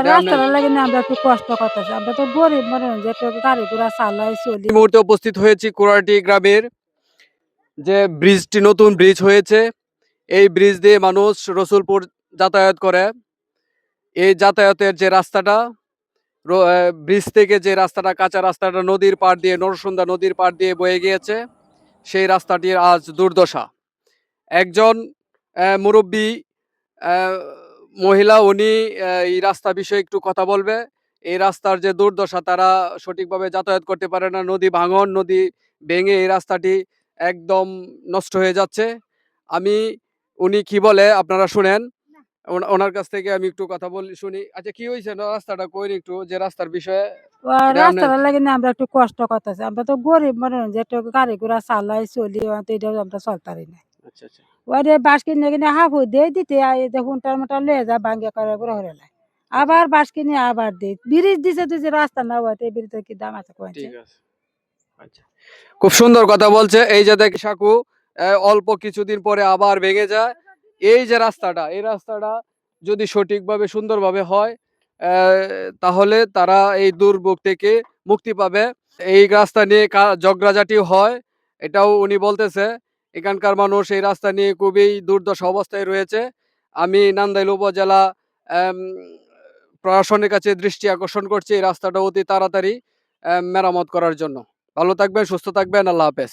এটা আপনি রাস্তাটা লাগে না আমরা একটু কষ্ট করতেছি। আমরা তো গরিব মানুষ যে একটু গাড়ি ঘোড়া চালাই চলি। এই মুহূর্তে উপস্থিত হয়েছি কুরাটি গ্রামের যে ব্রিজটি নতুন ব্রিজ হয়েছে। এই ব্রিজ দিয়ে মানুষ রসুলপুর যাতায়াত করে। এই যাতায়াতের যে রাস্তাটা ব্রিজ থেকে যে রাস্তাটা কাঁচা রাস্তাটা নদীর পাড় দিয়ে নরসুন্দা নদীর পাড় দিয়ে বয়ে গিয়েছে, সেই রাস্তাটির আজ দুর্দশা। একজন মুরব্বী আহ, মহিলা উনি এই রাস্তা বিষয়ে একটু কথা বলবে। এই রাস্তার যে দুর্দশা, তারা সঠিকভাবে যাতায়াত করতে পারে না। নদী ভাঙন, নদী ভেঙে এই রাস্তাটি একদম নষ্ট হয়ে যাচ্ছে। আমি উনি কি বলে আপনারা শুনেন। ওনার কাছ থেকে আমি একটু কথা বলি, শুনি। আচ্ছা, কি হয়েছে রাস্তাটা কইন একটু, যে রাস্তার বিষয়ে এটা আপনি। রাস্তাটা লাগে না আমরা একটু কষ্ট করতেছি। আমরা তো গরিব মানুষ যে একটু গাড়ি ঘোড়া চালাই চলি এটা আমরা চলতারি না। আচ্ছা আচ্ছা। ওরে বাঁশ কিনে কিনে হাফু দিয়ে দিতে হুন্টার মুটার লয়ে যা ভাঙ্গে করে ঘুরে ঘুরে লাই। আচ্ছা আবার বাঁশ কিনে আবার দিই। ব্রিজ দিছে তুই যে রাস্তা না হওয়াতে এই ব্রিজের কি দাম আছে কইছে? ঠিক আছে। আচ্ছা, খুব সুন্দর কথা বলছে। এই যে দেখ সাকু, অল্প কিছুদিন পরে আবার ভেঙে যায়। এই যে রাস্তাটা, এই রাস্তাটা যদি সঠিকভাবে সুন্দরভাবে হয়, তাহলে তারা এই দুর্ভোগ থেকে মুক্তি পাবে। এই রাস্তা নিয়ে ঝগড়াঝাটি হয়, এটাও উনি বলতেছে। এখানকার মানুষ এই রাস্তা নিয়ে খুবই দুর্দশা অবস্থায় রয়েছে। আমি নান্দাইল উপজেলা আম, প্রশাসনের কাছে দৃষ্টি আকর্ষণ করছি এই রাস্তাটা অতি তাড়াতাড়ি মেরামত করার জন্য। ভালো থাকবেন, সুস্থ থাকবেন। আল্লাহ হাফেজ।